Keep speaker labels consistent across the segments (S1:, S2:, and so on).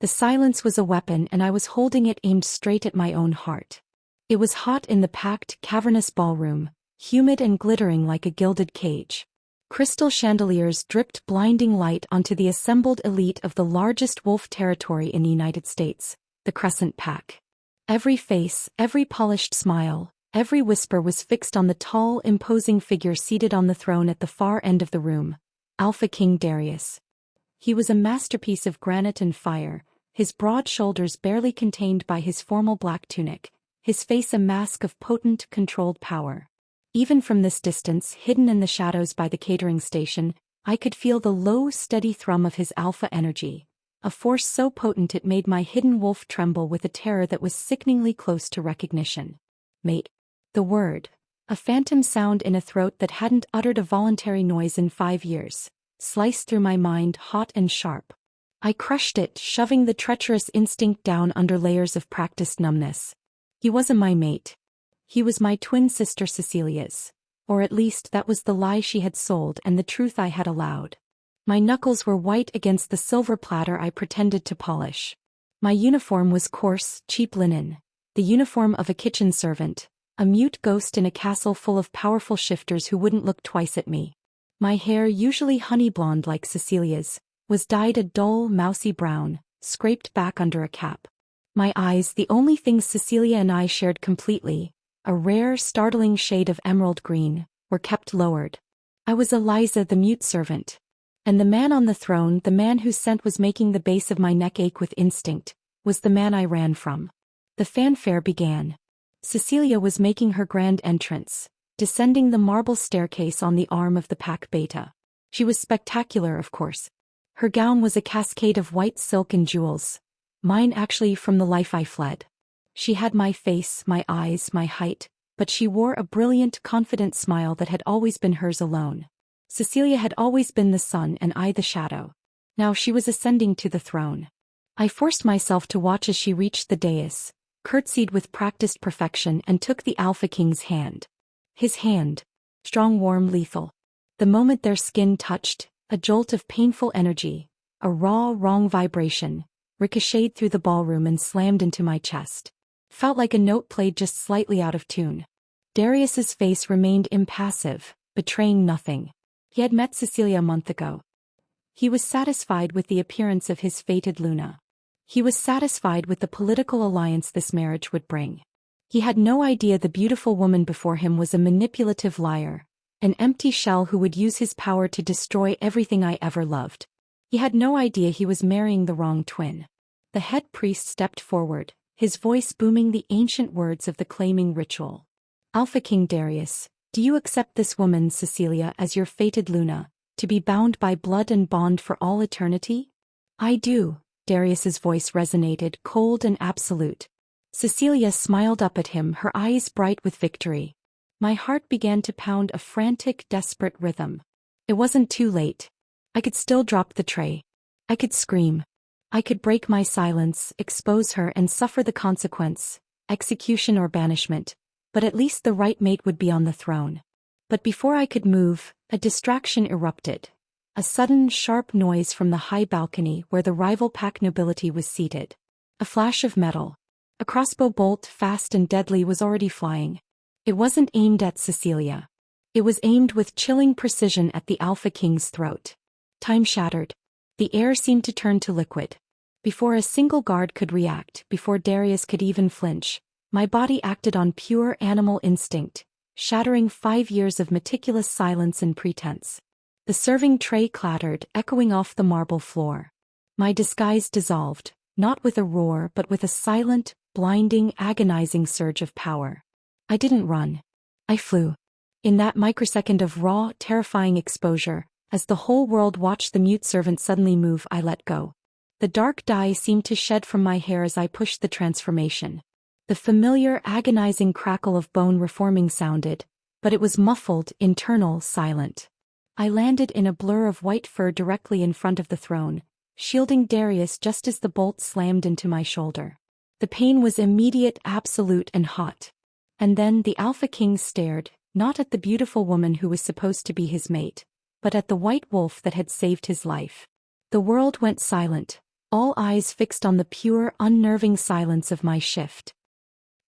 S1: The silence was a weapon and I was holding it aimed straight at my own heart. It was hot in the packed, cavernous ballroom, humid and glittering like a gilded cage. Crystal chandeliers dripped blinding light onto the assembled elite of the largest wolf territory in the United States, the Crescent Pack. Every face, every polished smile, every whisper was fixed on the tall, imposing figure seated on the throne at the far end of the room, Alpha King Darius. He was a masterpiece of granite and fire, his broad shoulders barely contained by his formal black tunic, his face a mask of potent, controlled power. Even from this distance, hidden in the shadows by the catering station, I could feel the low, steady thrum of his alpha energy, a force so potent it made my hidden wolf tremble with a terror that was sickeningly close to recognition. Mate. The word. A phantom sound in a throat that hadn't uttered a voluntary noise in 5 years, sliced through my mind hot and sharp. I crushed it, shoving the treacherous instinct down under layers of practiced numbness. He wasn't my mate. He was my twin sister Cecilia's. Or at least that was the lie she had sold and the truth I had allowed. My knuckles were white against the silver platter I pretended to polish. My uniform was coarse, cheap linen, the uniform of a kitchen servant, a mute ghost in a castle full of powerful shifters who wouldn't look twice at me. My hair, usually honey blonde like Cecilia's, was dyed a dull, mousy brown, scraped back under a cap. My eyes, the only things Cecilia and I shared completely, a rare, startling shade of emerald green, were kept lowered. I was Eliza, the mute servant. And the man on the throne, the man whose scent was making the base of my neck ache with instinct, was the man I ran from. The fanfare began. Cecilia was making her grand entrance, descending the marble staircase on the arm of the pack beta. She was spectacular, of course. Her gown was a cascade of white silk and jewels, mine actually from the life I fled. She had my face, my eyes, my height, but she wore a brilliant, confident smile that had always been hers alone. Cecilia had always been the sun and I the shadow. Now she was ascending to the throne. I forced myself to watch as she reached the dais, curtsied with practiced perfection and took the Alpha King's hand. His hand. Strong, warm, lethal. The moment their skin touched, a jolt of painful energy, a raw, wrong vibration, ricocheted through the ballroom and slammed into my chest. Felt like a note played just slightly out of tune. Darius's face remained impassive, betraying nothing. He had met Cecilia a month ago. He was satisfied with the appearance of his fated Luna. He was satisfied with the political alliance this marriage would bring. He had no idea the beautiful woman before him was a manipulative liar, an empty shell who would use his power to destroy everything I ever loved. He had no idea he was marrying the wrong twin. The head priest stepped forward, his voice booming the ancient words of the claiming ritual. Alpha King Darius, do you accept this woman, Cecilia, as your fated Luna, to be bound by blood and bond for all eternity? I do, Darius's voice resonated, cold and absolute. Cecilia smiled up at him, her eyes bright with victory. My heart began to pound a frantic, desperate rhythm. It wasn't too late. I could still drop the tray. I could scream. I could break my silence, expose her and suffer the consequence, execution or banishment, but at least the right mate would be on the throne. But before I could move, a distraction erupted. A sudden, sharp noise from the high balcony where the rival pack nobility was seated. A flash of metal. A crossbow bolt, fast and deadly, was already flying. It wasn't aimed at Cecilia. It was aimed with chilling precision at the Alpha King's throat. Time shattered. The air seemed to turn to liquid. Before a single guard could react, before Darius could even flinch, my body acted on pure animal instinct, shattering 5 years of meticulous silence and pretense. The serving tray clattered, echoing off the marble floor. My disguise dissolved, not with a roar but with a silent, blinding, agonizing surge of power. I didn't run. I flew. In that microsecond of raw, terrifying exposure, as the whole world watched the mute servant suddenly move, I let go. The dark dye seemed to shed from my hair as I pushed the transformation. The familiar, agonizing crackle of bone reforming sounded, but it was muffled, internal, silent. I landed in a blur of white fur directly in front of the throne, shielding Darius just as the bolt slammed into my shoulder. The pain was immediate, absolute, and hot. And then the Alpha King stared, not at the beautiful woman who was supposed to be his mate, but at the white wolf that had saved his life. The world went silent, all eyes fixed on the pure, unnerving silence of my shift.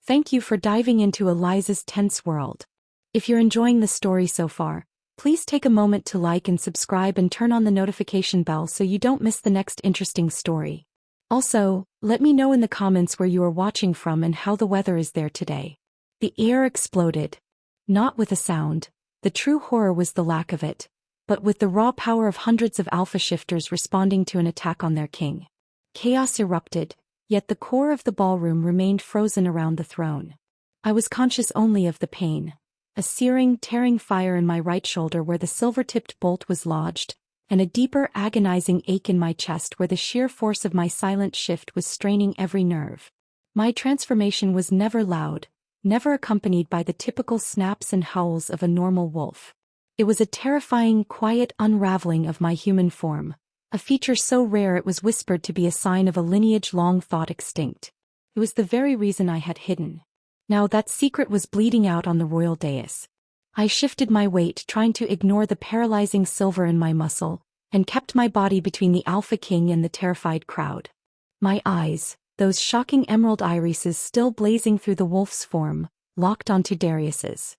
S1: Thank you for diving into Eliza's tense world. If you're enjoying the story so far, please take a moment to like and subscribe and turn on the notification bell so you don't miss the next interesting story. Also, let me know in the comments where you are watching from and how the weather is there today. The air exploded. Not with a sound. The true horror was the lack of it, but with the raw power of hundreds of alpha shifters responding to an attack on their king. Chaos erupted, yet the core of the ballroom remained frozen around the throne. I was conscious only of the pain. A searing, tearing fire in my right shoulder where the silver-tipped bolt was lodged, and a deeper, agonizing ache in my chest where the sheer force of my silent shift was straining every nerve. My transformation was never loud, never accompanied by the typical snaps and howls of a normal wolf. It was a terrifying, quiet unraveling of my human form, a feature so rare it was whispered to be a sign of a lineage long thought extinct. It was the very reason I had hidden. Now that secret was bleeding out on the royal dais. I shifted my weight, trying to ignore the paralyzing silver in my muscle, and kept my body between the Alpha King and the terrified crowd. My eyes, those shocking emerald irises still blazing through the wolf's form, locked onto Darius's.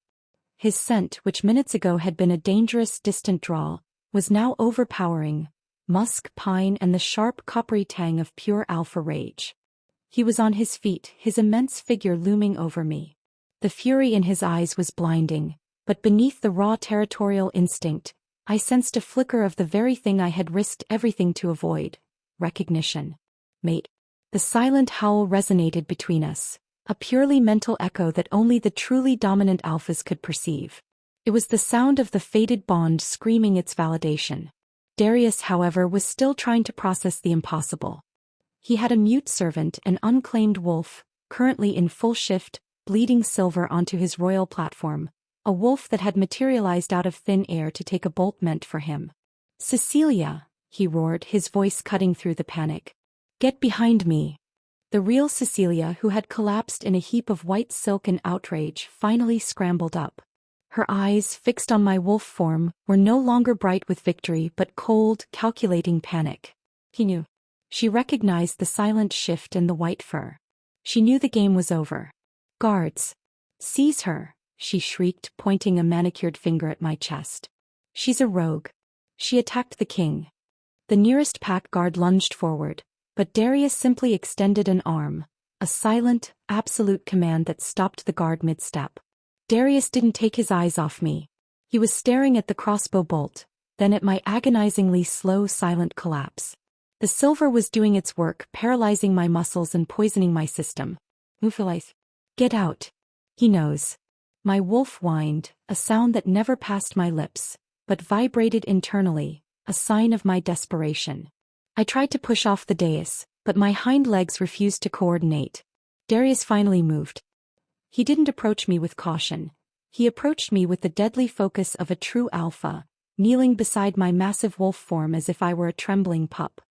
S1: His scent, which minutes ago had been a dangerous, distant drawl, was now overpowering, musk, pine and the sharp, coppery tang of pure alpha rage. He was on his feet, his immense figure looming over me. The fury in his eyes was blinding, but beneath the raw territorial instinct, I sensed a flicker of the very thing I had risked everything to avoid: recognition. Mate. The silent howl resonated between us, a purely mental echo that only the truly dominant alphas could perceive. It was the sound of the fated bond screaming its validation. Darius, however, was still trying to process the impossible. He had a mute servant, an unclaimed wolf, currently in full shift, bleeding silver onto his royal platform, a wolf that had materialized out of thin air to take a bolt meant for him. "Cecilia," he roared, his voice cutting through the panic. "Get behind me." The real Cecilia, who had collapsed in a heap of white silk in outrage, finally scrambled up. Her eyes, fixed on my wolf form, were no longer bright with victory but cold, calculating panic. He knew. She recognized the silent shift and the white fur. She knew the game was over. "Guards! Seize her!" she shrieked, pointing a manicured finger at my chest. "She's a rogue. She attacked the king." The nearest pack guard lunged forward, but Darius simply extended an arm, a silent, absolute command that stopped the guard mid-step. Darius didn't take his eyes off me. He was staring at the crossbow bolt, then at my agonizingly slow, silent collapse. The silver was doing its work, paralyzing my muscles and poisoning my system. "Eliza, get out. He knows." My wolf whined, a sound that never passed my lips, but vibrated internally, a sign of my desperation. I tried to push off the dais, but my hind legs refused to coordinate. Darius finally moved. He didn't approach me with caution. He approached me with the deadly focus of a true alpha, kneeling beside my massive wolf form as if I were a trembling pup.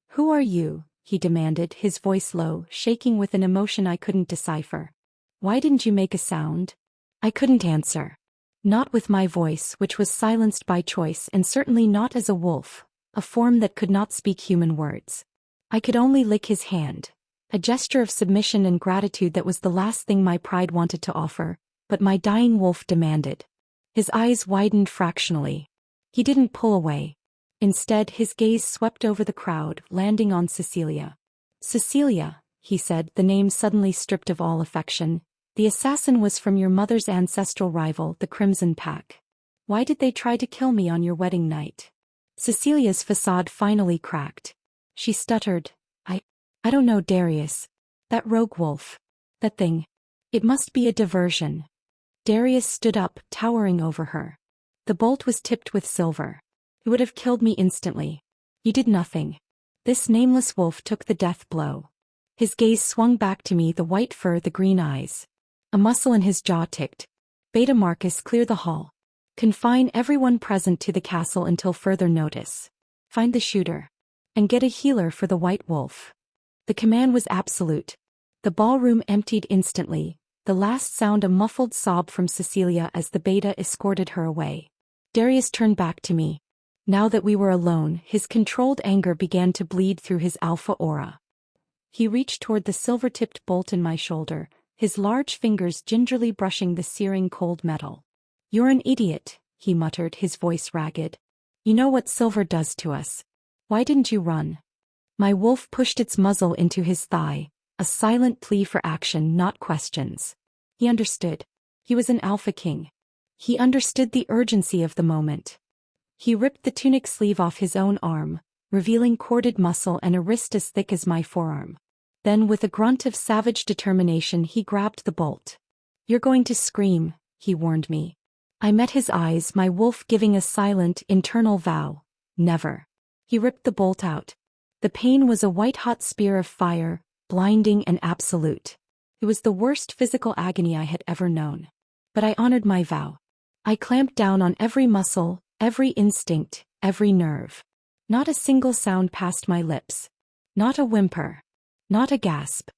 S1: "Who are you?" he demanded, his voice low, shaking with an emotion I couldn't decipher. "Why didn't you make a sound?" I couldn't answer. Not with my voice, which was silenced by choice, and certainly not as a wolf, a form that could not speak human words. I could only lick his hand, a gesture of submission and gratitude that was the last thing my pride wanted to offer, but my dying wolf demanded. His eyes widened fractionally. He didn't pull away. Instead, his gaze swept over the crowd, landing on Cecilia. "Cecilia," he said, the name suddenly stripped of all affection, "the assassin was from your mother's ancestral rival, the Crimson Pack. Why did they try to kill me on your wedding night?" Cecilia's facade finally cracked. She stuttered, I don't know, Darius. That rogue wolf. That thing. It must be a diversion." Darius stood up, towering over her. The bolt was tipped with silver. It would have killed me instantly. "You did nothing. This nameless wolf took the death blow." His gaze swung back to me, the white fur, the green eyes. A muscle in his jaw ticked. "Beta Marcus, clear the hall. Confine everyone present to the castle until further notice. Find the shooter. And get a healer for the white wolf." The command was absolute. The ballroom emptied instantly, the last sound a muffled sob from Cecilia as the beta escorted her away. Darius turned back to me. Now that we were alone, his controlled anger began to bleed through his alpha aura. He reached toward the silver-tipped bolt in my shoulder, his large fingers gingerly brushing the searing cold metal. "You're an idiot," he muttered, his voice ragged. "You know what silver does to us. Why didn't you run?" My wolf pushed its muzzle into his thigh, a silent plea for action, not questions. He understood. He was an Alpha King. He understood the urgency of the moment. He ripped the tunic sleeve off his own arm, revealing corded muscle and a wrist as thick as my forearm. Then, with a grunt of savage determination, he grabbed the bolt. "You're going to scream," he warned me. I met his eyes, my wolf giving a silent, internal vow. Never. He ripped the bolt out. The pain was a white-hot spear of fire, blinding and absolute. It was the worst physical agony I had ever known. But I honored my vow. I clamped down on every muscle, every instinct, every nerve. Not a single sound passed my lips. Not a whimper. Not a gasp.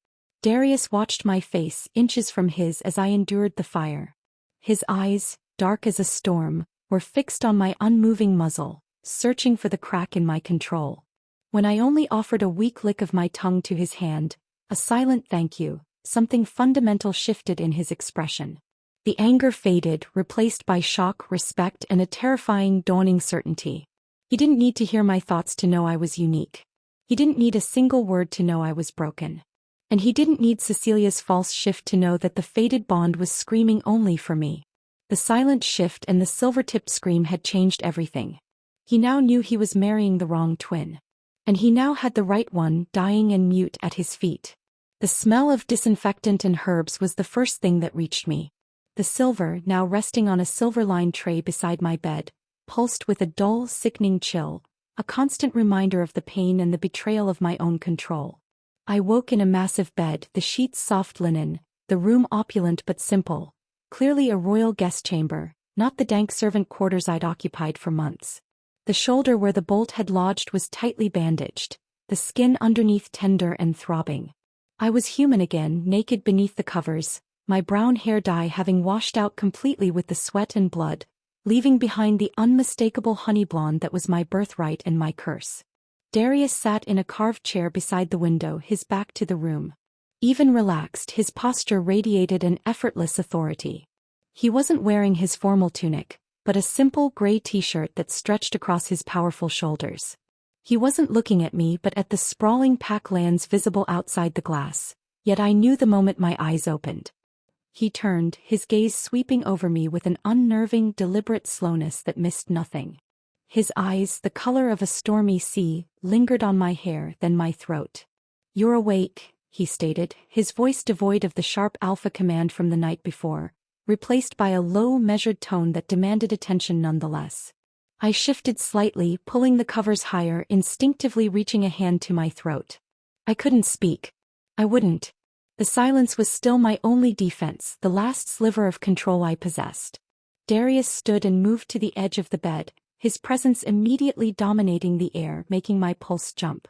S1: Darius watched my face inches from his as I endured the fire. His eyes, dark as a storm, were fixed on my unmoving muzzle, searching for the crack in my control. When I only offered a weak lick of my tongue to his hand, a silent thank you, something fundamental shifted in his expression. The anger faded, replaced by shock, respect, and a terrifying, dawning certainty. He didn't need to hear my thoughts to know I was unique. He didn't need a single word to know I was broken. And he didn't need Cecilia's false shift to know that the fated bond was screaming only for me. The silent shift and the silver-tipped scream had changed everything. He now knew he was marrying the wrong twin. And he now had the right one, dying and mute at his feet. The smell of disinfectant and herbs was the first thing that reached me. The silver, now resting on a silver-lined tray beside my bed, pulsed with a dull, sickening chill, a constant reminder of the pain and the betrayal of my own control. I woke in a massive bed, the sheets soft linen, the room opulent but simple, clearly a royal guest chamber, not the dank servant quarters I'd occupied for months. The shoulder where the bolt had lodged was tightly bandaged, the skin underneath tender and throbbing. I was human again, naked beneath the covers, my brown hair dye having washed out completely with the sweat and blood, leaving behind the unmistakable honey blonde that was my birthright and my curse. Darius sat in a carved chair beside the window, his back to the room. Even relaxed, his posture radiated an effortless authority. He wasn't wearing his formal tunic, but a simple gray t-shirt that stretched across his powerful shoulders. He wasn't looking at me but at the sprawling pack lands visible outside the glass, yet I knew the moment my eyes opened. He turned, his gaze sweeping over me with an unnerving, deliberate slowness that missed nothing. His eyes, the color of a stormy sea, lingered on my hair, then my throat. "You're awake," he stated, his voice devoid of the sharp alpha command from the night before, replaced by a low, measured tone that demanded attention nonetheless. I shifted slightly, pulling the covers higher, instinctively reaching a hand to my throat. I couldn't speak. I wouldn't. The silence was still my only defense, the last sliver of control I possessed. Darius stood and moved to the edge of the bed, his presence immediately dominating the air, making my pulse jump.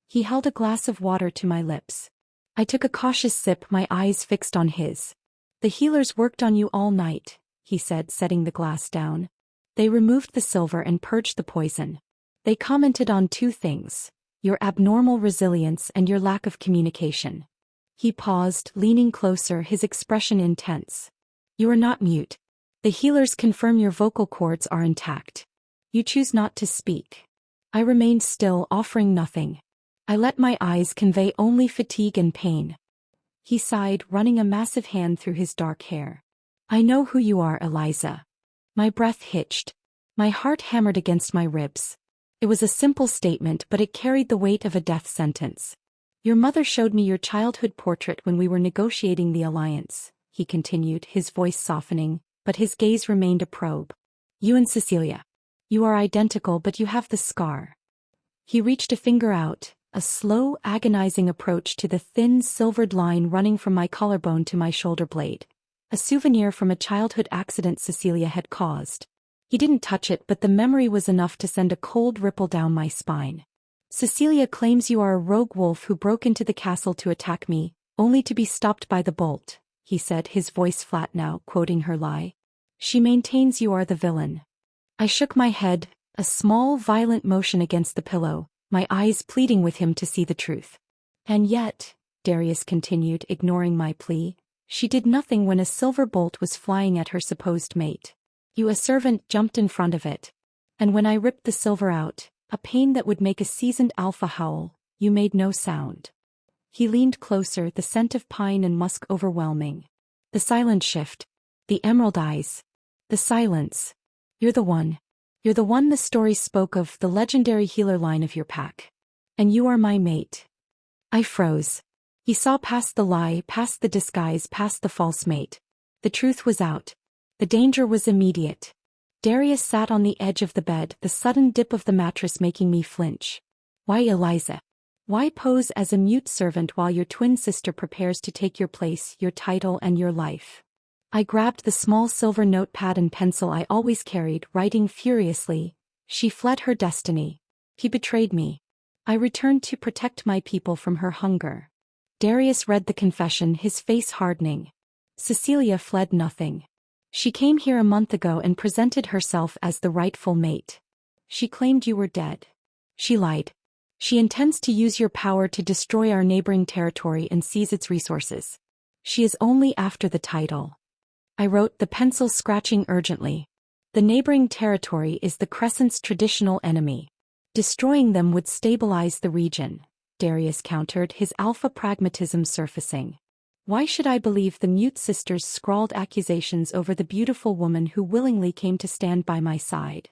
S1: He held a glass of water to my lips. I took a cautious sip, my eyes fixed on his. "The healers worked on you all night," he said, setting the glass down. "They removed the silver and purged the poison. They commented on two things: your abnormal resilience and your lack of communication." He paused, leaning closer, his expression intense. "You are not mute. The healers confirm your vocal cords are intact. You choose not to speak." I remained still, offering nothing. I let my eyes convey only fatigue and pain. He sighed, running a massive hand through his dark hair. "I know who you are, Eliza." My breath hitched. My heart hammered against my ribs. It was a simple statement, but it carried the weight of a death sentence. "Your mother showed me your childhood portrait when we were negotiating the alliance," he continued, his voice softening, but his gaze remained a probe. "You and Cecilia. You are identical, but you have the scar." He reached a finger out, a slow, agonizing approach to the thin, silvered line running from my collarbone to my shoulder blade, a souvenir from a childhood accident Cecilia had caused. He didn't touch it, but the memory was enough to send a cold ripple down my spine. "Cecilia claims you are a rogue wolf who broke into the castle to attack me, only to be stopped by the bolt," he said, his voice flat now, quoting her lie. "She maintains you are the villain." I shook my head, A small, violent motion against the pillow, my eyes pleading with him to see the truth. And yet, Darius continued, ignoring my plea, she did nothing when a silver bolt was flying at her supposed mate. You, a servant, jumped in front of it. And when I ripped the silver out, a pain that would make a seasoned alpha howl, you made no sound. He leaned closer, the scent of pine and musk overwhelming. The silent shift. The emerald eyes. The silence. You're the one. You're the one the story spoke of, the legendary healer line of your pack. And you are my mate. I froze. He saw past the lie, past the disguise, past the false mate. The truth was out. The danger was immediate. Darius sat on the edge of the bed, the sudden dip of the mattress making me flinch. Why, Eliza? Why pose as a mute servant while your twin sister prepares to take your place, your title and your life? I grabbed the small silver notepad and pencil I always carried, writing furiously. She fled her destiny. He betrayed me. I returned to protect my people from her hunger. Darius read the confession, his face hardening. Cecilia fled nothing. She came here a month ago and presented herself as the rightful mate. She claimed you were dead. She lied. She intends to use your power to destroy our neighboring territory and seize its resources. She is only after the title. I wrote, the pencil scratching urgently. The neighboring territory is the Crescent's traditional enemy. Destroying them would stabilize the region, Darius countered, his alpha pragmatism surfacing. Why should I believe the mute sisters' scrawled accusations over the beautiful woman who willingly came to stand by my side?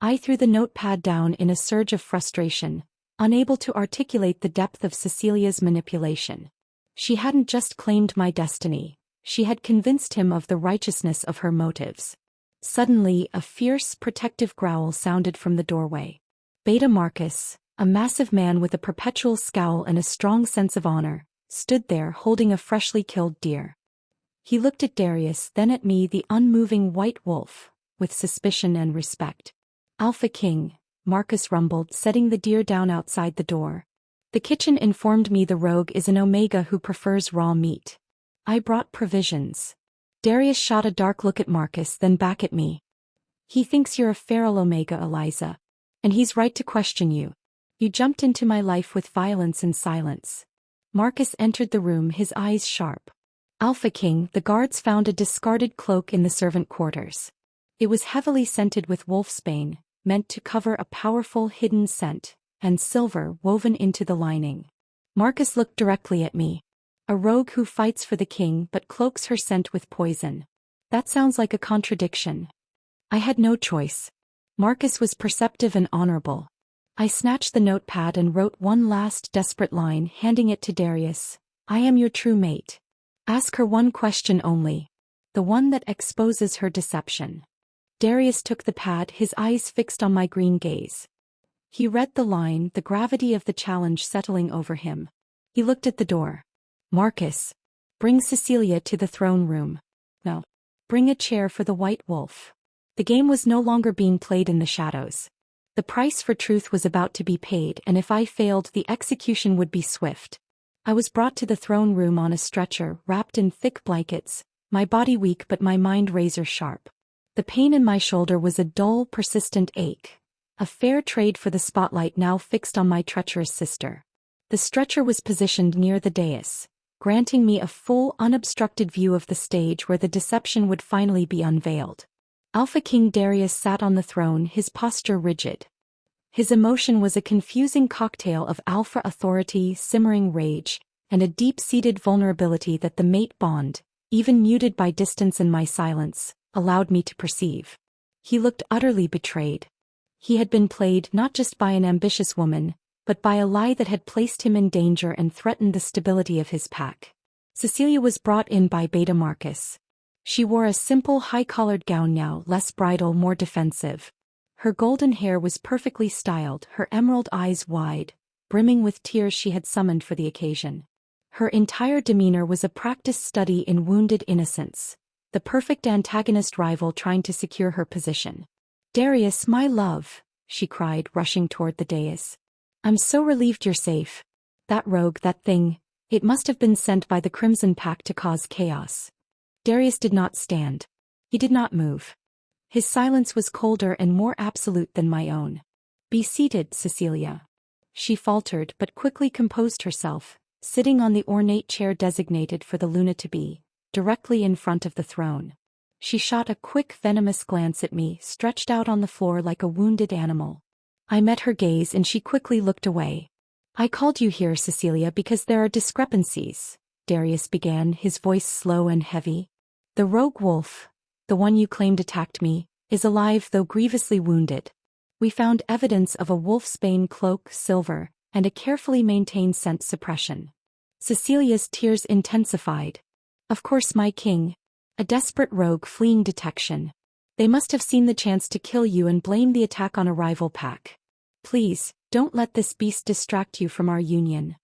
S1: I threw the notepad down in a surge of frustration, unable to articulate the depth of Cecilia's manipulation. She hadn't just claimed my destiny, she had convinced him of the righteousness of her motives. Suddenly, a fierce, protective growl sounded from the doorway. Beta Marcus, a massive man with a perpetual scowl and a strong sense of honor, stood there holding a freshly killed deer. He looked at Darius, then at me, the unmoving white wolf, with suspicion and respect. Alpha King, Marcus rumbled, setting the deer down outside the door. The kitchen informed me the rogue is an omega who prefers raw meat. I brought provisions. Darius shot a dark look at Marcus, then back at me. He thinks you're a feral omega, Eliza. And he's right to question you. You jumped into my life with violence and silence. Marcus entered the room, his eyes sharp. Alpha King, the guards found a discarded cloak in the servant quarters. It was heavily scented with wolfsbane, meant to cover a powerful hidden scent, and silver woven into the lining. Marcus looked directly at me. A rogue who fights for the king but cloaks her scent with poison. That sounds like a contradiction. I had no choice. Marcus was perceptive and honorable. I snatched the notepad and wrote one last desperate line, handing it to Darius. I am your true mate. Ask her one question only. The one that exposes her deception. Darius took the pad, his eyes fixed on my green gaze. He read the line, the gravity of the challenge settling over him. He looked at the door. Marcus, bring Cecilia to the throne room. No. Bring a chair for the white wolf. The game was no longer being played in the shadows. The price for truth was about to be paid, and if I failed, the execution would be swift. I was brought to the throne room on a stretcher, wrapped in thick blankets, my body weak but my mind razor sharp. The pain in my shoulder was a dull, persistent ache. A fair trade for the spotlight now fixed on my treacherous sister. The stretcher was positioned near the dais, granting me a full, unobstructed view of the stage where the deception would finally be unveiled. Alpha King Darius sat on the throne, his posture rigid. His emotion was a confusing cocktail of alpha authority, simmering rage, and a deep-seated vulnerability that the mate bond, even muted by distance and my silence, allowed me to perceive. He looked utterly betrayed. He had been played not just by an ambitious woman, but by a lie that had placed him in danger and threatened the stability of his pack. Cecilia was brought in by Beta Marcus. She wore a simple high-collared gown now, less bridal, more defensive. Her golden hair was perfectly styled, her emerald eyes wide, brimming with tears she had summoned for the occasion. Her entire demeanor was a practiced study in wounded innocence, the perfect antagonist rival trying to secure her position. Darius, my love, she cried, rushing toward the dais. I'm so relieved you're safe. That rogue, that thing, it must have been sent by the Crimson Pack to cause chaos. Darius did not stand. He did not move. His silence was colder and more absolute than my own. "Be seated, Cecilia." She faltered but quickly composed herself, sitting on the ornate chair designated for the Luna to be, directly in front of the throne. She shot a quick venomous glance at me, stretched out on the floor like a wounded animal. I met her gaze and she quickly looked away. "I called you here, Cecilia, because there are discrepancies," Darius began, his voice slow and heavy. "The rogue wolf, the one you claimed attacked me, is alive though grievously wounded. We found evidence of a wolfsbane cloak, silver, and a carefully maintained scent suppression." Cecilia's tears intensified. "Of course, my king. A desperate rogue fleeing detection. They must have seen the chance to kill you and blame the attack on a rival pack. Please, don't let this beast distract you from our union."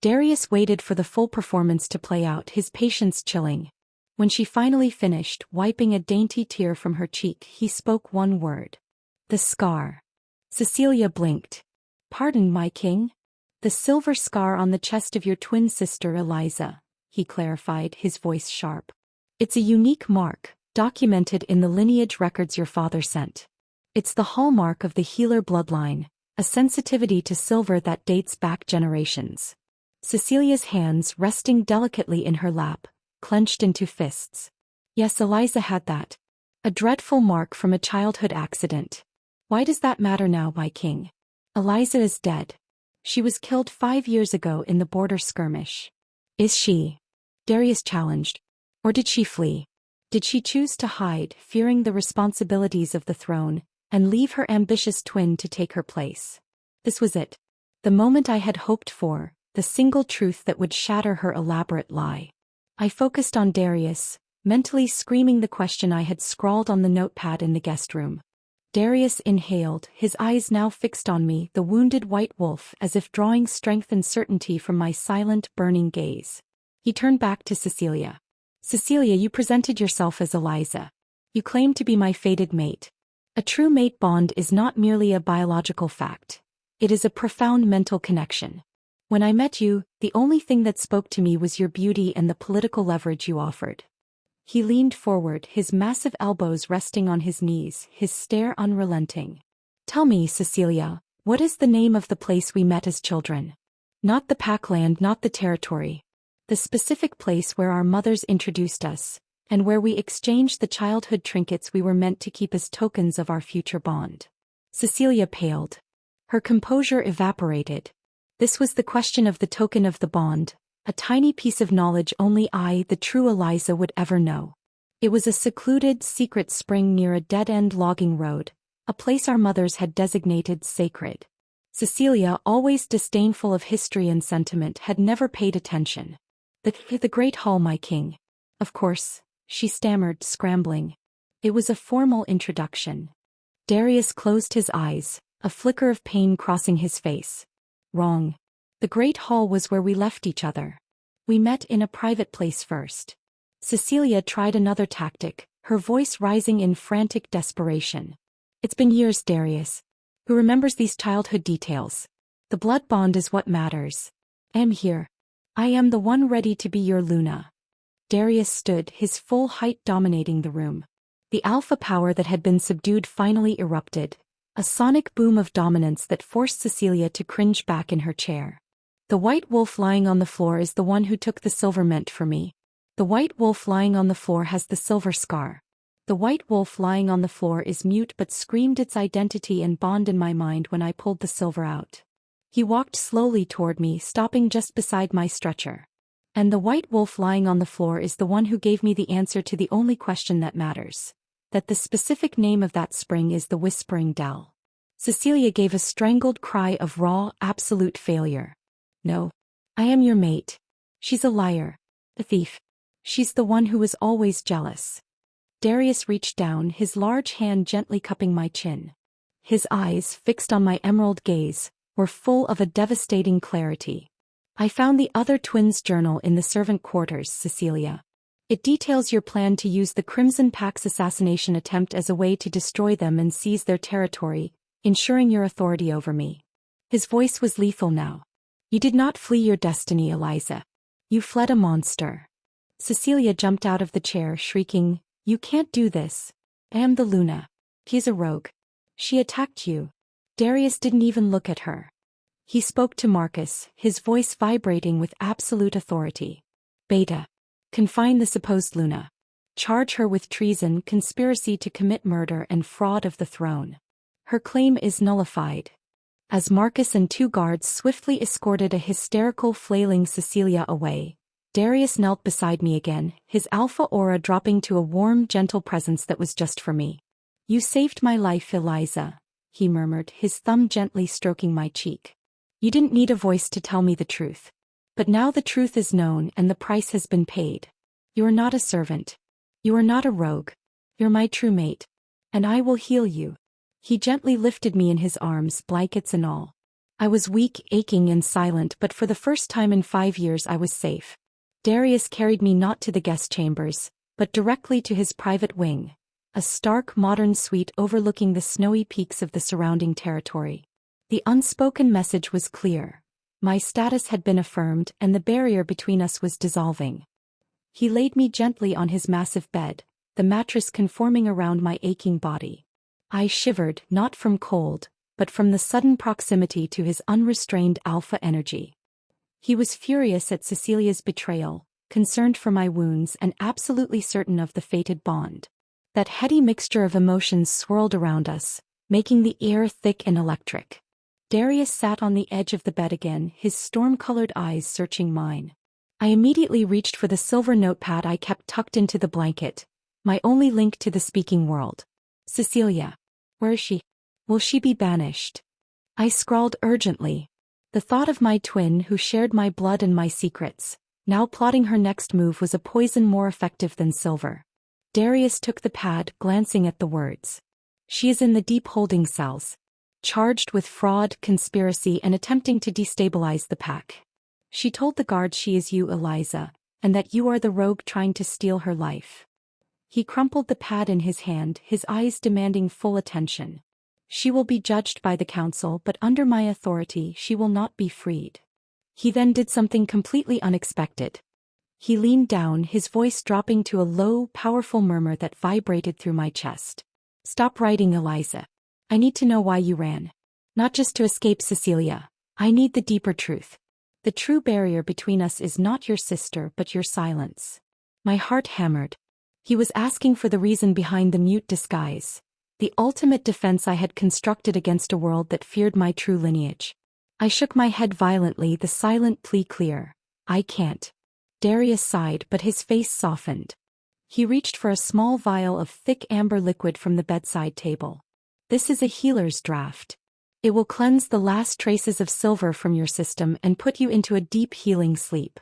S1: Darius waited for the full performance to play out, his patience chilling. When she finally finished, wiping a dainty tear from her cheek, he spoke one word. "The scar." Cecilia blinked. "Pardon, my king?" "The silver scar on the chest of your twin sister Eliza," he clarified, his voice sharp. "It's a unique mark, documented in the lineage records your father sent. It's the hallmark of the healer bloodline, a sensitivity to silver that dates back generations." Cecilia's hands, resting delicately in her lap, clenched into fists. "Yes, Eliza had that. A dreadful mark from a childhood accident. Why does that matter now, my king? Eliza is dead. She was killed 5 years ago in the border skirmish." "Is she?" Darius challenged. "Or did she flee? Did she choose to hide, fearing the responsibilities of the throne, and leave her ambitious twin to take her place?" This was it. The moment I had hoped for, the single truth that would shatter her elaborate lie. I focused on Darius, mentally screaming the question I had scrawled on the notepad in the guest room. Darius inhaled, his eyes now fixed on me, the wounded white wolf, as if drawing strength and certainty from my silent, burning gaze. He turned back to Cecilia. "Cecilia, you presented yourself as Eliza. You claimed to be my fated mate. A true mate bond is not merely a biological fact. It is a profound mental connection. When I met you, the only thing that spoke to me was your beauty and the political leverage you offered." He leaned forward, his massive elbows resting on his knees, his stare unrelenting. "Tell me, Cecilia, what is the name of the place we met as children? Not the packland, not the territory. The specific place where our mothers introduced us, and where we exchanged the childhood trinkets we were meant to keep as tokens of our future bond." Cecilia paled. Her composure evaporated. This was the question of the token of the bond, a tiny piece of knowledge only I, the true Eliza, would ever know. It was a secluded, secret spring near a dead-end logging road, a place our mothers had designated sacred. Cecilia, always disdainful of history and sentiment, had never paid attention. The great hall, my king." "Of course," she stammered, scrambling. It was a formal introduction. Darius closed his eyes, a flicker of pain crossing his face. "Wrong. The great hall was where we left each other. We met in a private place first." Cecilia tried another tactic, her voice rising in frantic desperation. "It's been years, Darius. Who remembers these childhood details? The blood bond is what matters. I am here. I am the one ready to be your Luna." Darius stood, his full height dominating the room. The alpha power that had been subdued finally erupted, a sonic boom of dominance that forced Cecilia to cringe back in her chair. "The white wolf lying on the floor is the one who took the silver meant for me. The white wolf lying on the floor has the silver scar. The white wolf lying on the floor is mute but screamed its identity and bond in my mind when I pulled the silver out." He walked slowly toward me, stopping just beside my stretcher. "And the white wolf lying on the floor is the one who gave me the answer to the only question that matters. That the specific name of that spring is the Whispering Dell." Cecilia gave a strangled cry of raw, absolute failure. "No. I am your mate. She's a liar. A thief. She's the one who was always jealous." Darius reached down, his large hand gently cupping my chin. His eyes, fixed on my emerald gaze, were full of a devastating clarity. "I found the other twins' journal in the servant quarters, Cecilia. It details your plan to use the Crimson Pack's assassination attempt as a way to destroy them and seize their territory, ensuring your authority over me." His voice was lethal now. "You did not flee your destiny, Eliza. You fled a monster." Cecilia jumped out of the chair, shrieking, "You can't do this. I am the Luna. He's a rogue. She attacked you. Darius didn't even look at her. He spoke to Marcus, his voice vibrating with absolute authority. Beta. Confine the supposed Luna. Charge her with treason, conspiracy to commit murder and fraud of the throne. Her claim is nullified. As Marcus and 2 guards swiftly escorted a hysterical flailing Cecilia away, Darius knelt beside me again, his alpha aura dropping to a warm, gentle presence that was just for me. You saved my life, Eliza, he murmured, his thumb gently stroking my cheek. You didn't need a voice to tell me the truth. But now the truth is known and the price has been paid. You are not a servant. You are not a rogue. You're my true mate. And I will heal you. He gently lifted me in his arms, blankets and all. I was weak, aching and silent, but for the first time in 5 years I was safe. Darius carried me not to the guest chambers, but directly to his private wing, a stark modern suite overlooking the snowy peaks of the surrounding territory. The unspoken message was clear. My status had been affirmed and the barrier between us was dissolving. He laid me gently on his massive bed, the mattress conforming around my aching body. I shivered, not from cold, but from the sudden proximity to his unrestrained alpha energy. He was furious at Cecilia's betrayal, concerned for my wounds and absolutely certain of the fated bond. That heady mixture of emotions swirled around us, making the air thick and electric. Darius sat on the edge of the bed again, his storm-colored eyes searching mine. I immediately reached for the silver notepad I kept tucked into the blanket, my only link to the speaking world. Cecilia. Where is she? Will she be banished? I scrawled urgently. The thought of my twin who shared my blood and my secrets, now plotting her next move, was a poison more effective than silver. Darius took the pad, glancing at the words. She is in the deep holding cells, charged with fraud, conspiracy and attempting to destabilize the pack. She told the guards she is you, Eliza, and that you are the rogue trying to steal her life. He crumpled the pad in his hand, his eyes demanding full attention. She will be judged by the council, but under my authority she will not be freed. He then did something completely unexpected. He leaned down, his voice dropping to a low, powerful murmur that vibrated through my chest. Stop writing, Eliza. I need to know why you ran. Not just to escape Cecilia. I need the deeper truth. The true barrier between us is not your sister but your silence. My heart hammered. He was asking for the reason behind the mute disguise. The ultimate defense I had constructed against a world that feared my true lineage. I shook my head violently, the silent plea clear. I can't. Darius sighed, but his face softened. He reached for a small vial of thick amber liquid from the bedside table. This is a healer's draft. It will cleanse the last traces of silver from your system and put you into a deep healing sleep.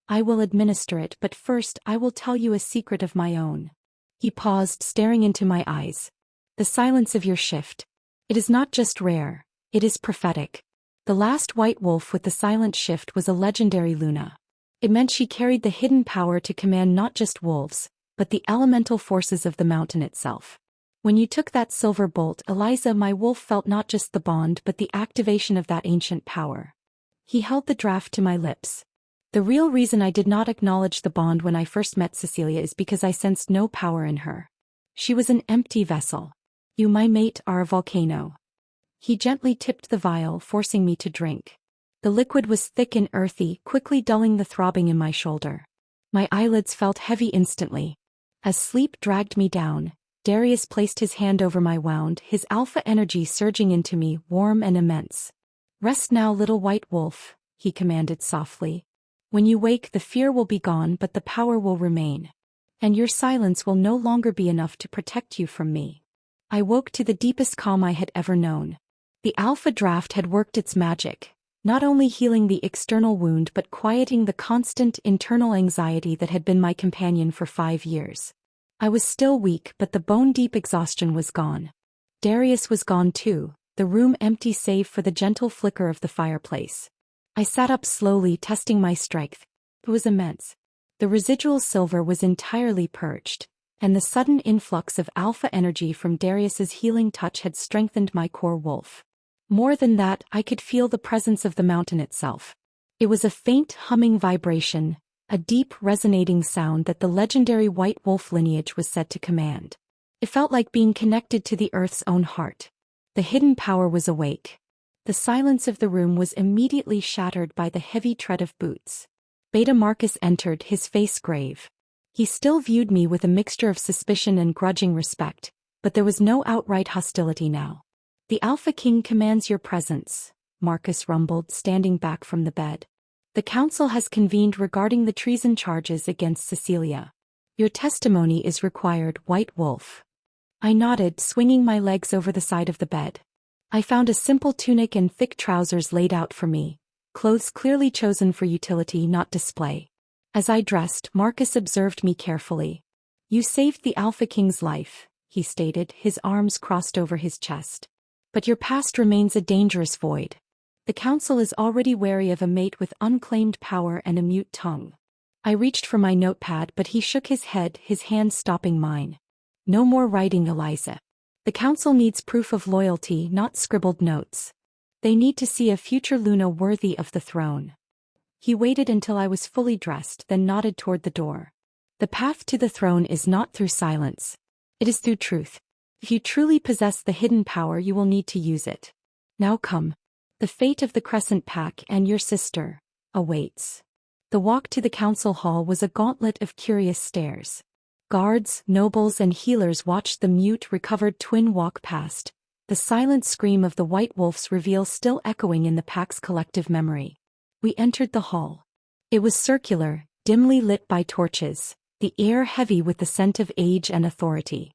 S1: I will administer it, but first I will tell you a secret of my own. He paused, staring into my eyes. The silence of your shift. It is not just rare, it is prophetic. The last white wolf with the silent shift was a legendary Luna. It meant she carried the hidden power to command not just wolves, but the elemental forces of the mountain itself. When you took that silver bolt, Eliza, my wolf felt not just the bond but the activation of that ancient power. He held the draft to my lips. The real reason I did not acknowledge the bond when I first met Cecilia is because I sensed no power in her. She was an empty vessel. You, my mate, are a volcano. He gently tipped the vial, forcing me to drink. The liquid was thick and earthy, quickly dulling the throbbing in my shoulder. My eyelids felt heavy instantly. As sleep dragged me down, Darius placed his hand over my wound, his alpha energy surging into me, warm and immense. Rest now, little white wolf, he commanded softly. When you wake, the fear will be gone, but the power will remain. And your silence will no longer be enough to protect you from me. I woke to the deepest calm I had ever known. The alpha draft had worked its magic, not only healing the external wound but quieting the constant internal anxiety that had been my companion for 5 years. I was still weak, but the bone-deep exhaustion was gone. Darius was gone too, the room empty save for the gentle flicker of the fireplace. I sat up slowly, testing my strength. It was immense. The residual silver was entirely purged, and the sudden influx of alpha energy from Darius's healing touch had strengthened my core wolf. More than that, I could feel the presence of the mountain itself. It was a faint humming vibration, a deep resonating sound that the legendary white wolf lineage was said to command. It felt like being connected to the earth's own heart. The hidden power was awake. The silence of the room was immediately shattered by the heavy tread of boots. Beta Marcus entered, his face grave. He still viewed me with a mixture of suspicion and grudging respect, but there was no outright hostility now. "The Alpha King commands your presence," Marcus rumbled, standing back from the bed. "The council has convened regarding the treason charges against Cecilia. Your testimony is required, White Wolf." I nodded, swinging my legs over the side of the bed. I found a simple tunic and thick trousers laid out for me, clothes clearly chosen for utility, not display. As I dressed, Marcus observed me carefully. "You saved the Alpha King's life," he stated, his arms crossed over his chest. "But your past remains a dangerous void. The council is already wary of a mate with unclaimed power and a mute tongue." I reached for my notepad, but he shook his head, his hand stopping mine. "No more writing, Eliza. The council needs proof of loyalty, not scribbled notes. They need to see a future Luna worthy of the throne." He waited until I was fully dressed, then nodded toward the door. "The path to the throne is not through silence. It is through truth. If you truly possess the hidden power, you will need to use it. Now come. The fate of the Crescent Pack and your sister awaits." The walk to the council hall was a gauntlet of curious stares. Guards, nobles, and healers watched the mute, recovered twin walk past, the silent scream of the White Wolf's reveal still echoing in the pack's collective memory. We entered the hall. It was circular, dimly lit by torches, the air heavy with the scent of age and authority.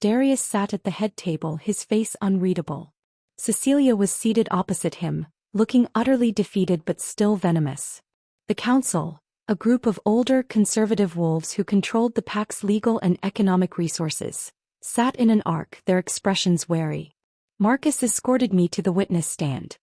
S1: Darius sat at the head table, his face unreadable. Cecilia was seated opposite him, looking utterly defeated but still venomous. The council, a group of older, conservative wolves who controlled the pack's legal and economic resources, sat in an arc, their expressions wary. Marcus escorted me to the witness stand.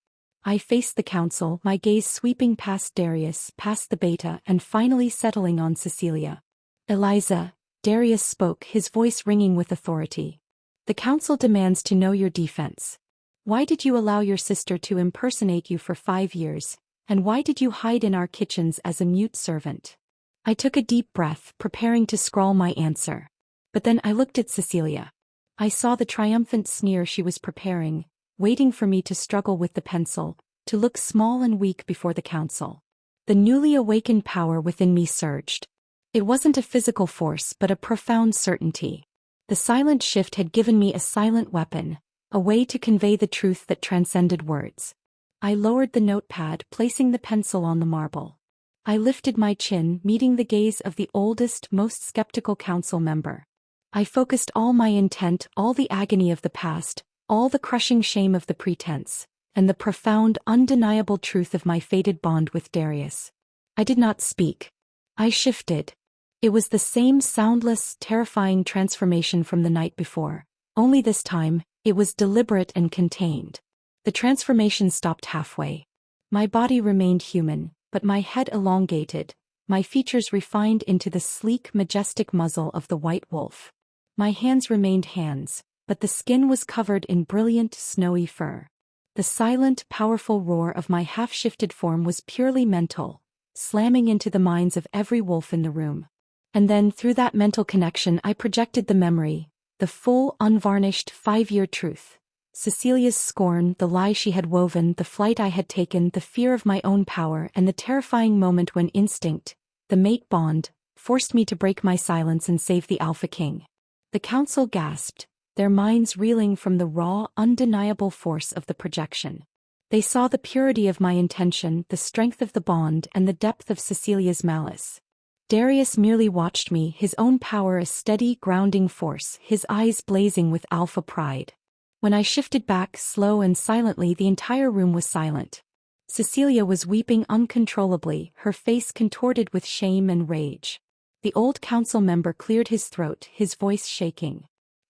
S1: I faced the council, my gaze sweeping past Darius, past the beta, and finally settling on Cecilia. "Eliza," Darius spoke, his voice ringing with authority. "The council demands to know your defense. Why did you allow your sister to impersonate you for 5 years? And why did you hide in our kitchens as a mute servant?" I took a deep breath, preparing to scrawl my answer. But then I looked at Cecilia. I saw the triumphant sneer she was preparing, waiting for me to struggle with the pencil, to look small and weak before the council. The newly awakened power within me surged. It wasn't a physical force but a profound certainty. The silent shift had given me a silent weapon, a way to convey the truth that transcended words. I lowered the notepad, placing the pencil on the marble. I lifted my chin, meeting the gaze of the oldest, most skeptical council member. I focused all my intent, all the agony of the past, all the crushing shame of the pretense, and the profound, undeniable truth of my fated bond with Darius. I did not speak. I shifted. It was the same soundless, terrifying transformation from the night before, only this time, it was deliberate and contained. The transformation stopped halfway. My body remained human, but my head elongated, my features refined into the sleek, majestic muzzle of the White Wolf. My hands remained hands, but the skin was covered in brilliant, snowy fur. The silent, powerful roar of my half-shifted form was purely mental, slamming into the minds of every wolf in the room. And then, through that mental connection, I projected the memory, the full, unvarnished, 5-year truth. Cecilia's scorn, the lie she had woven, the flight I had taken, the fear of my own power, and the terrifying moment when instinct, the mate bond, forced me to break my silence and save the Alpha King. The council gasped, their minds reeling from the raw, undeniable force of the projection. They saw the purity of my intention, the strength of the bond, and the depth of Cecilia's malice. Darius merely watched me, his own power a steady, grounding force, his eyes blazing with alpha pride. When I shifted back, slow and silently, the entire room was silent. Cecilia was weeping uncontrollably, her face contorted with shame and rage. The old council member cleared his throat, his voice shaking.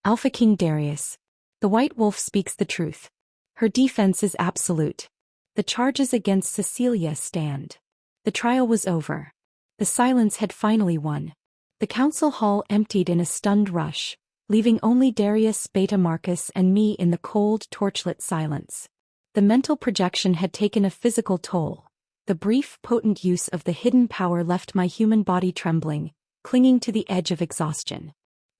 S1: "Alpha King Darius. The White Wolf speaks the truth. Her defense is absolute. The charges against Cecilia stand." The trial was over. The silence had finally won. The council hall emptied in a stunned rush, leaving only Darius, Beta Marcus, and me in the cold, torchlit silence. The mental projection had taken a physical toll. The brief, potent use of the hidden power left my human body trembling, clinging to the edge of exhaustion.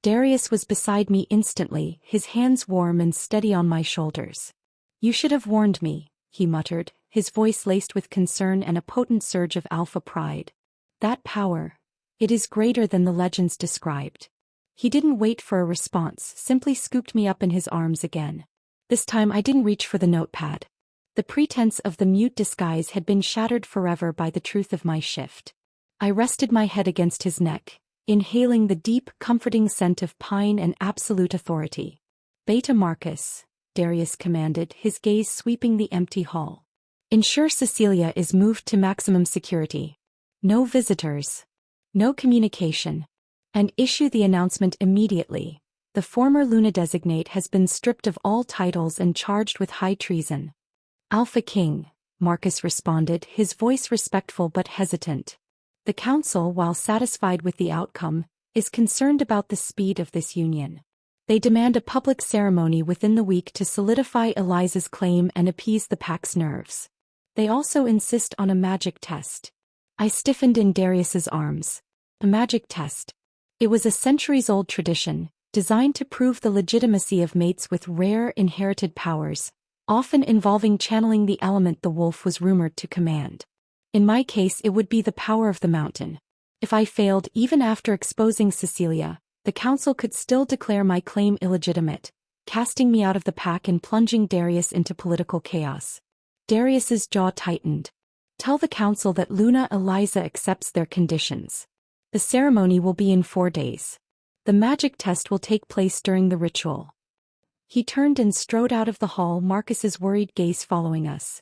S1: Darius was beside me instantly, his hands warm and steady on my shoulders. "You should have warned me," he muttered, his voice laced with concern and a potent surge of alpha pride. "That power, it is greater than the legends described." He didn't wait for a response, simply scooped me up in his arms again. This time I didn't reach for the notepad. The pretense of the mute disguise had been shattered forever by the truth of my shift. I rested my head against his neck, inhaling the deep, comforting scent of pine and absolute authority. "Beta Marcus," Darius commanded, his gaze sweeping the empty hall. "Ensure Cecilia is moved to maximum security. No visitors. No communication. And issue the announcement immediately. The former Luna designate has been stripped of all titles and charged with high treason." "Alpha King," Marcus responded, his voice respectful but hesitant. "The council, while satisfied with the outcome, is concerned about the speed of this union. They demand a public ceremony within the week to solidify Eliza's claim and appease the pack's nerves. They also insist on a magic test." I stiffened in Darius's arms. A magic test. It was a centuries-old tradition, designed to prove the legitimacy of mates with rare inherited powers, often involving channeling the element the wolf was rumored to command. In my case, it would be the power of the mountain. If I failed even after exposing Cecilia, the council could still declare my claim illegitimate, casting me out of the pack and plunging Darius into political chaos. Darius's jaw tightened. "Tell the council that Luna Eliza accepts their conditions. The ceremony will be in 4 days. The magic test will take place during the ritual." He turned and strode out of the hall, Marcus's worried gaze following us.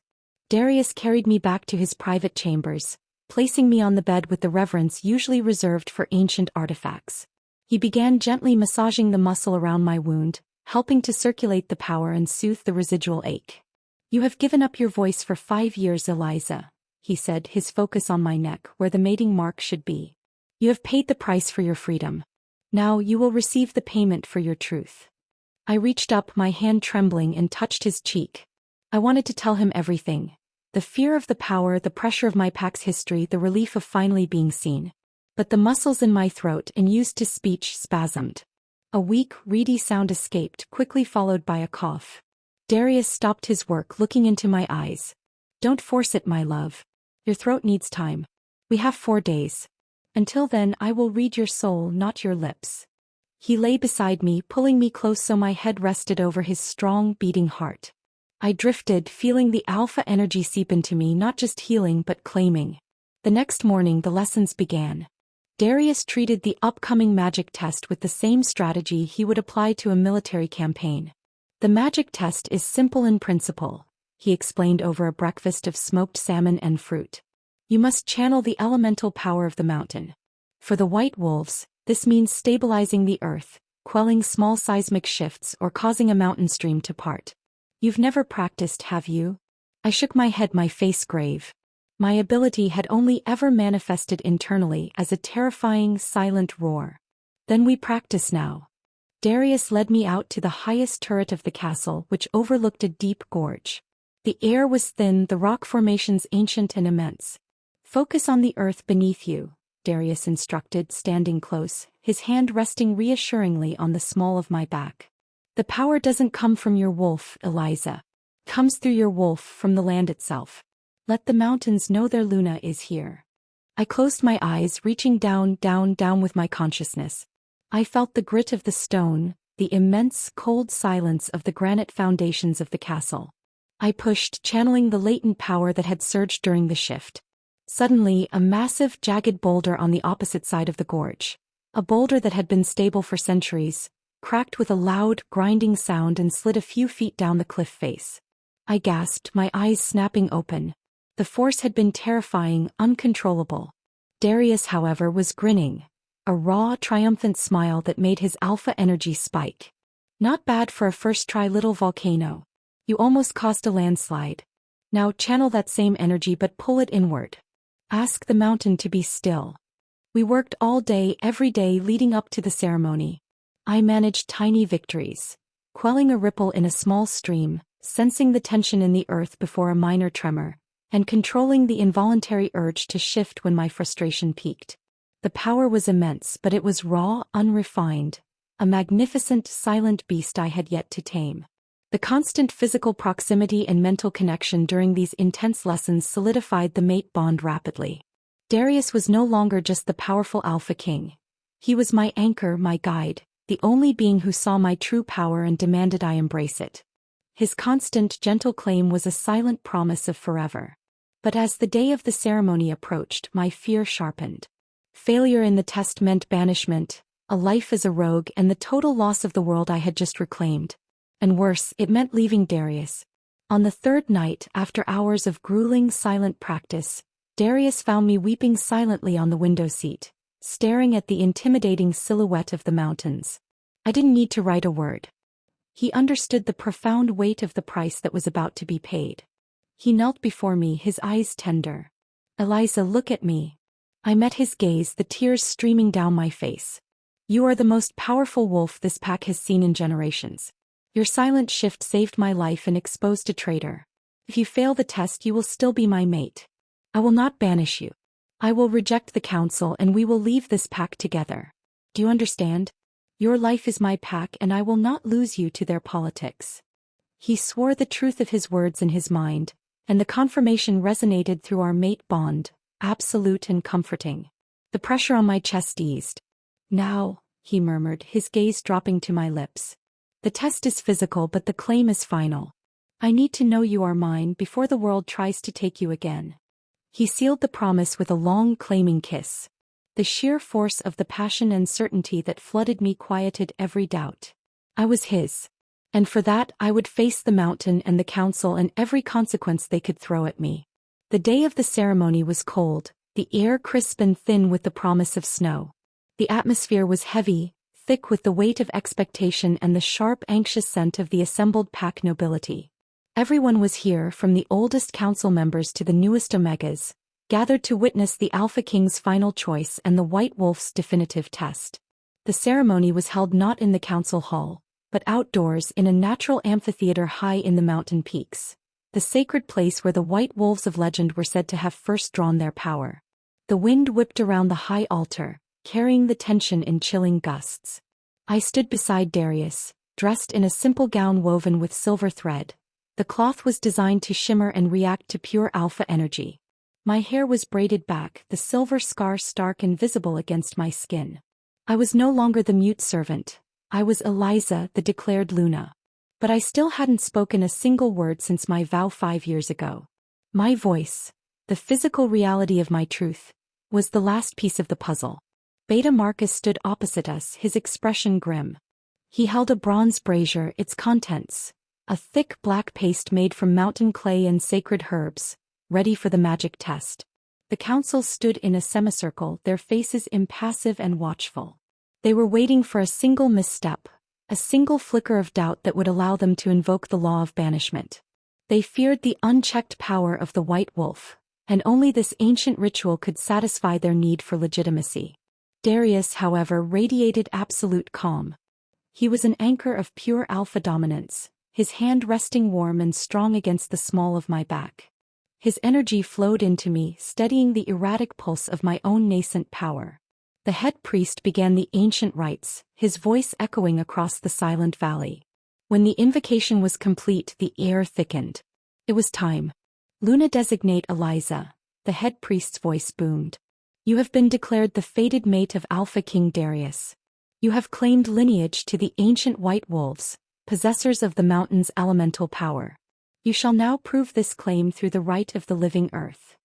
S1: Darius carried me back to his private chambers, placing me on the bed with the reverence usually reserved for ancient artifacts. He began gently massaging the muscle around my wound, helping to circulate the power and soothe the residual ache. "You have given up your voice for 5 years, Eliza," he said, his focus on my neck, where the mating mark should be. "You have paid the price for your freedom. Now you will receive the payment for your truth." I reached up, my hand trembling, and touched his cheek. I wanted to tell him everything. The fear of the power, the pressure of my pack's history, the relief of finally being seen. But the muscles in my throat and used to speech spasmed. A weak, reedy sound escaped, quickly followed by a cough. Darius stopped his work, looking into my eyes. "Don't force it, my love. Your throat needs time. We have 4 days. Until then, I will read your soul, not your lips." He lay beside me, pulling me close so my head rested over his strong, beating heart. I drifted, feeling the alpha energy seep into me, not just healing but claiming. The next morning the lessons began. Darius treated the upcoming magic test with the same strategy he would apply to a military campaign. "The magic test is simple in principle," he explained over a breakfast of smoked salmon and fruit. "You must channel the elemental power of the mountain. For the white wolves, this means stabilizing the earth, quelling small seismic shifts, or causing a mountain stream to part. You've never practiced, have you?" I shook my head, my face grave. My ability had only ever manifested internally as a terrifying, silent roar. "Then we practice now." Darius led me out to the highest turret of the castle, which overlooked a deep gorge. The air was thin, the rock formations ancient and immense. "Focus on the earth beneath you," Darius instructed, standing close, his hand resting reassuringly on the small of my back. "The power doesn't come from your wolf, Eliza. It comes through your wolf, from the land itself. Let the mountains know their Luna is here." I closed my eyes, reaching down, down, down with my consciousness. I felt the grit of the stone, the immense, cold silence of the granite foundations of the castle. I pushed, channeling the latent power that had surged during the shift. Suddenly, a massive, jagged boulder on the opposite side of the gorge. A boulder that had been stable for centuries, cracked with a loud, grinding sound and slid a few feet down the cliff face. I gasped, my eyes snapping open. The force had been terrifying, uncontrollable. Darius, however, was grinning. A raw, triumphant smile that made his alpha energy spike. "Not bad for a first-try little volcano. You almost caused a landslide. Now channel that same energy but pull it inward. Ask the mountain to be still." We worked all day, every day leading up to the ceremony. I managed tiny victories, quelling a ripple in a small stream, sensing the tension in the earth before a minor tremor, and controlling the involuntary urge to shift when my frustration peaked. The power was immense, but it was raw, unrefined, a magnificent, silent beast I had yet to tame. The constant physical proximity and mental connection during these intense lessons solidified the mate bond rapidly. Darius was no longer just the powerful Alpha King. He was my anchor, my guide, the only being who saw my true power and demanded I embrace it. His constant, gentle claim was a silent promise of forever. But as the day of the ceremony approached, my fear sharpened. Failure in the test meant banishment, a life as a rogue, and the total loss of the world I had just reclaimed. And worse, it meant leaving Darius. On the third night, after hours of grueling, silent practice, Darius found me weeping silently on the window seat, staring at the intimidating silhouette of the mountains. I didn't need to write a word. He understood the profound weight of the price that was about to be paid. He knelt before me, his eyes tender. "Eliza, look at me." I met his gaze, the tears streaming down my face. "You are the most powerful wolf this pack has seen in generations. Your silent shift saved my life and exposed a traitor. If you fail the test, you will still be my mate. I will not banish you. I will reject the council and we will leave this pack together. Do you understand? Your life is my pack and I will not lose you to their politics." He swore the truth of his words in his mind, and the confirmation resonated through our mate bond, absolute and comforting. The pressure on my chest eased. "Now," he murmured, his gaze dropping to my lips. "The test is physical but the claim is final. I need to know you are mine before the world tries to take you again." He sealed the promise with a long, claiming kiss. The sheer force of the passion and certainty that flooded me quieted every doubt. I was his. And for that I would face the mountain and the council and every consequence they could throw at me. The day of the ceremony was cold, the air crisp and thin with the promise of snow. The atmosphere was heavy, thick with the weight of expectation and the sharp, anxious scent of the assembled pack nobility. Everyone was here, from the oldest council members to the newest Omegas, gathered to witness the Alpha King's final choice and the White Wolf's definitive test. The ceremony was held not in the council hall, but outdoors in a natural amphitheater high in the mountain peaks, the sacred place where the White Wolves of legend were said to have first drawn their power. The wind whipped around the high altar, carrying the tension in chilling gusts. I stood beside Darius, dressed in a simple gown woven with silver thread. The cloth was designed to shimmer and react to pure alpha energy. My hair was braided back, the silver scar stark and visible against my skin. I was no longer the mute servant. I was Eliza, the declared Luna. But I still hadn't spoken a single word since my vow 5 years ago. My voice, the physical reality of my truth, was the last piece of the puzzle. Beta Marcus stood opposite us, his expression grim. He held a bronze brazier, its contents, a thick black paste made from mountain clay and sacred herbs, ready for the magic test. The council stood in a semicircle, their faces impassive and watchful. They were waiting for a single misstep, a single flicker of doubt that would allow them to invoke the law of banishment. They feared the unchecked power of the White Wolf, and only this ancient ritual could satisfy their need for legitimacy. Darius, however, radiated absolute calm. He was an anchor of pure alpha dominance, his hand resting warm and strong against the small of my back. His energy flowed into me, steadying the erratic pulse of my own nascent power. The head priest began the ancient rites, his voice echoing across the silent valley. When the invocation was complete, the air thickened. It was time. "Luna, designate Eliza," the head priest's voice boomed. "You have been declared the fated mate of Alpha King Darius. You have claimed lineage to the ancient White Wolves, possessors of the mountain's elemental power. You shall now prove this claim through the rite of the living earth."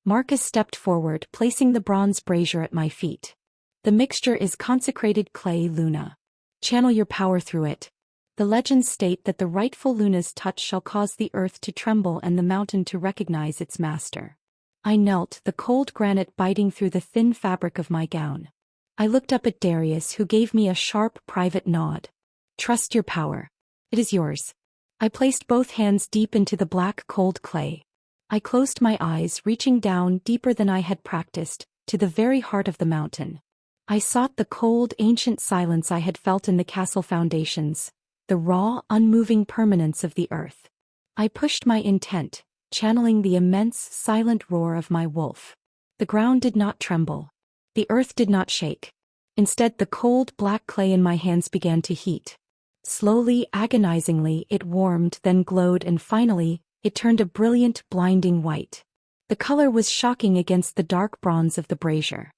S1: Marcus stepped forward, placing the bronze brazier at my feet. "The mixture is consecrated clay, Luna. Channel your power through it. The legends state that the rightful Luna's touch shall cause the earth to tremble and the mountain to recognize its master." I knelt, the cold granite biting through the thin fabric of my gown. I looked up at Darius, who gave me a sharp, private nod. "Trust your power. It is yours." I placed both hands deep into the black, cold clay. I closed my eyes, reaching down deeper than I had practiced, to the very heart of the mountain. I sought the cold, ancient silence I had felt in the castle foundations, the raw, unmoving permanence of the earth. I pushed my intent, channeling the immense, silent roar of my wolf. The ground did not tremble. The earth did not shake. Instead, the cold, black clay in my hands began to heat. Slowly, agonizingly, it warmed, then glowed, and finally, it turned a brilliant, blinding white. The color was shocking against the dark bronze of the brazier.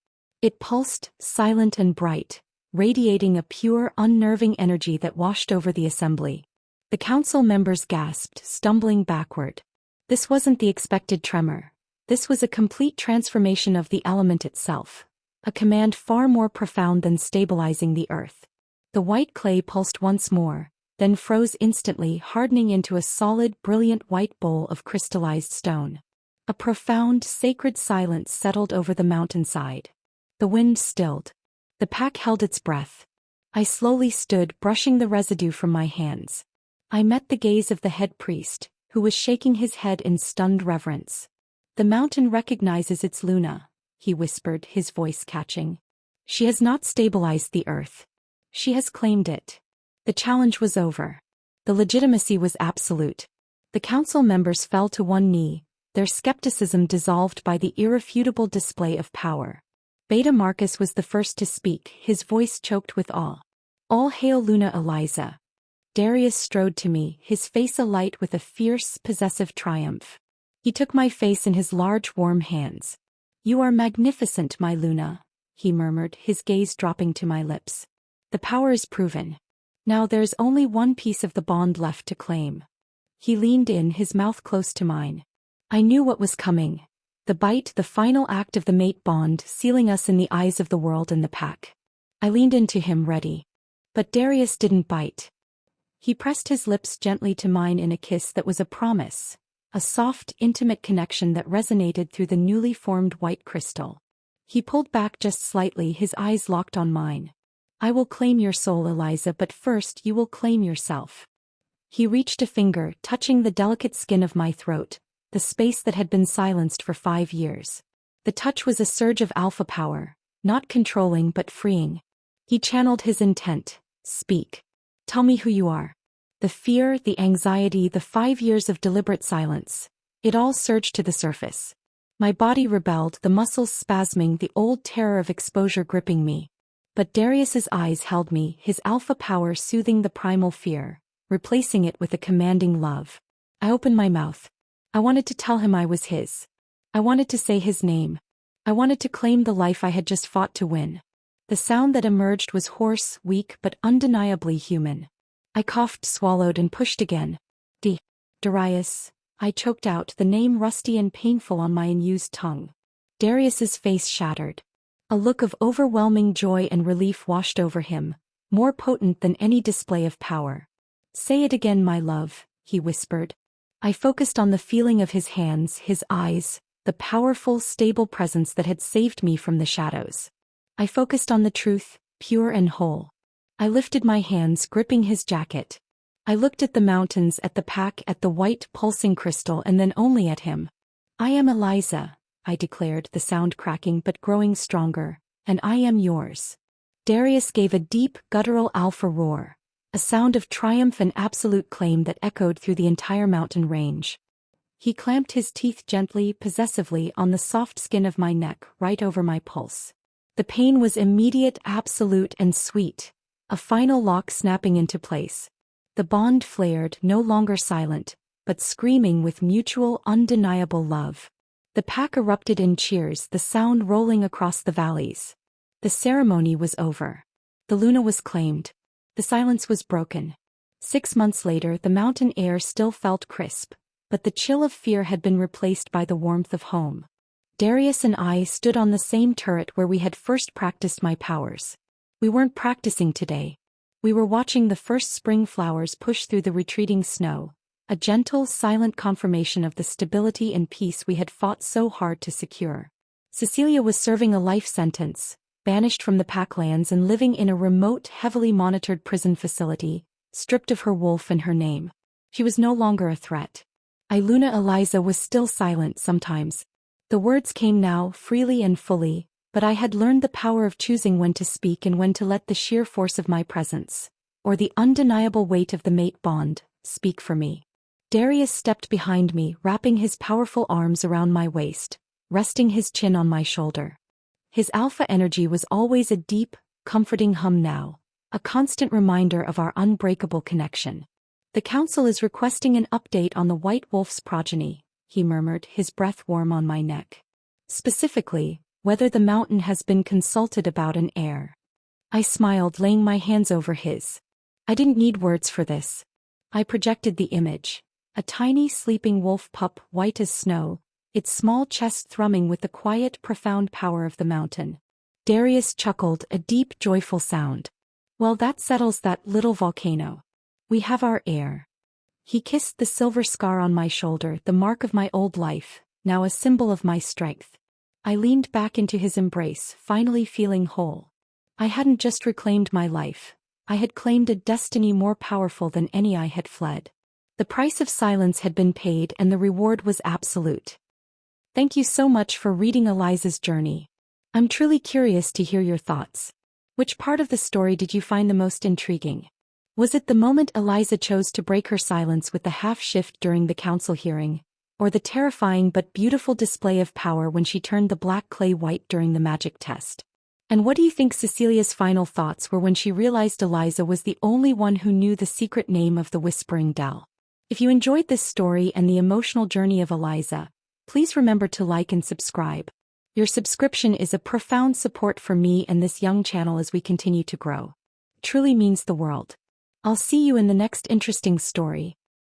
S1: It pulsed, silent and bright, radiating a pure, unnerving energy that washed over the assembly. The council members gasped, stumbling backward. This wasn't the expected tremor. This was a complete transformation of the element itself, a command far more profound than stabilizing the earth. The white clay pulsed once more, then froze instantly, hardening into a solid, brilliant white bowl of crystallized stone. A profound, sacred silence settled over the mountainside. The wind stilled. The pack held its breath. I slowly stood, brushing the residue from my hands. I met the gaze of the head priest, who was shaking his head in stunned reverence. "The mountain recognizes its Luna," he whispered, his voice catching. "She has not stabilized the earth. She has claimed it." The challenge was over. The legitimacy was absolute. The council members fell to one knee, their skepticism dissolved by the irrefutable display of power. Beta Marcus was the first to speak, his voice choked with awe. "All hail Luna Eliza." Darius strode to me, his face alight with a fierce, possessive triumph. He took my face in his large, warm hands. "You are magnificent, my Luna," he murmured, his gaze dropping to my lips. "The power is proven. Now there's only one piece of the bond left to claim." He leaned in, his mouth close to mine. I knew what was coming. The bite, the final act of the mate bond, sealing us in the eyes of the world and the pack. I leaned into him, ready. But Darius didn't bite. He pressed his lips gently to mine in a kiss that was a promise, a soft, intimate connection that resonated through the newly formed white crystal. He pulled back just slightly, his eyes locked on mine. "I will claim your soul, Eliza, but first you will claim yourself." He reached a finger, touching the delicate skin of my throat, the space that had been silenced for 5 years. The touch was a surge of alpha power, not controlling but freeing. He channeled his intent. "Speak. Tell me who you are." The fear, the anxiety, the 5 years of deliberate silence. It all surged to the surface. My body rebelled, the muscles spasming, the old terror of exposure gripping me. But Darius's eyes held me, his alpha power soothing the primal fear, replacing it with a commanding love. I opened my mouth. I wanted to tell him I was his. I wanted to say his name. I wanted to claim the life I had just fought to win. The sound that emerged was hoarse, weak, but undeniably human. I coughed, swallowed, and pushed again. Darius. I choked out, the name rusty and painful on my unused tongue. Darius's face shattered. A look of overwhelming joy and relief washed over him, more potent than any display of power. "Say it again, my love," he whispered. I focused on the feeling of his hands, his eyes, the powerful, stable presence that had saved me from the shadows. I focused on the truth, pure and whole. I lifted my hands, gripping his jacket. I looked at the mountains, at the pack, at the white, pulsing crystal, and then only at him. "I am Eliza," I declared, the sound cracking but growing stronger, "and I am yours." Darius gave a deep, guttural alpha roar, a sound of triumph and absolute claim that echoed through the entire mountain range. He clamped his teeth gently, possessively, on the soft skin of my neck, right over my pulse. The pain was immediate, absolute, and sweet, a final lock snapping into place. The bond flared, no longer silent, but screaming with mutual, undeniable love. The pack erupted in cheers, the sound rolling across the valleys. The ceremony was over. The Luna was claimed. The silence was broken. 6 months later, the mountain air still felt crisp, but the chill of fear had been replaced by the warmth of home. Darius and I stood on the same turret where we had first practiced my powers. We weren't practicing today. We were watching the first spring flowers push through the retreating snow, a gentle, silent confirmation of the stability and peace we had fought so hard to secure. Cecilia was serving a life sentence, banished from the Packlands and living in a remote, heavily monitored prison facility, stripped of her wolf and her name. She was no longer a threat. Luna Eliza was still silent sometimes. The words came now, freely and fully, but I had learned the power of choosing when to speak and when to let the sheer force of my presence, or the undeniable weight of the mate bond, speak for me. Darius stepped behind me, wrapping his powerful arms around my waist, resting his chin on my shoulder. His alpha energy was always a deep, comforting hum now, a constant reminder of our unbreakable connection. The council is requesting an update on the white wolf's progeny, he murmured, his breath warm on my neck. Specifically, whether the mountain has been consulted about an heir. I smiled, laying my hands over his. I didn't need words for this. I projected the image. A tiny sleeping wolf pup, white as snow, its small chest thrumming with the quiet, profound power of the mountain. Darius chuckled, a deep, joyful sound. Well, that settles that little volcano. We have our heir. He kissed the silver scar on my shoulder, the mark of my old life, now a symbol of my strength. I leaned back into his embrace, finally feeling whole. I hadn't just reclaimed my life. I had claimed a destiny more powerful than any I had fled. The price of silence had been paid and the reward was absolute. Thank you so much for reading Eliza's journey. I'm truly curious to hear your thoughts. Which part of the story did you find the most intriguing? Was it the moment Eliza chose to break her silence with the half-shift during the council hearing, or the terrifying but beautiful display of power when she turned the black clay white during the magic test? And what do you think Cecilia's final thoughts were when she realized Eliza was the only one who knew the secret name of the Whispering Dell? If you enjoyed this story and the emotional journey of Eliza, please remember to like and subscribe. Your subscription is a profound support for me and this young channel as we continue to grow. It truly means the world. I'll see you in the next interesting story.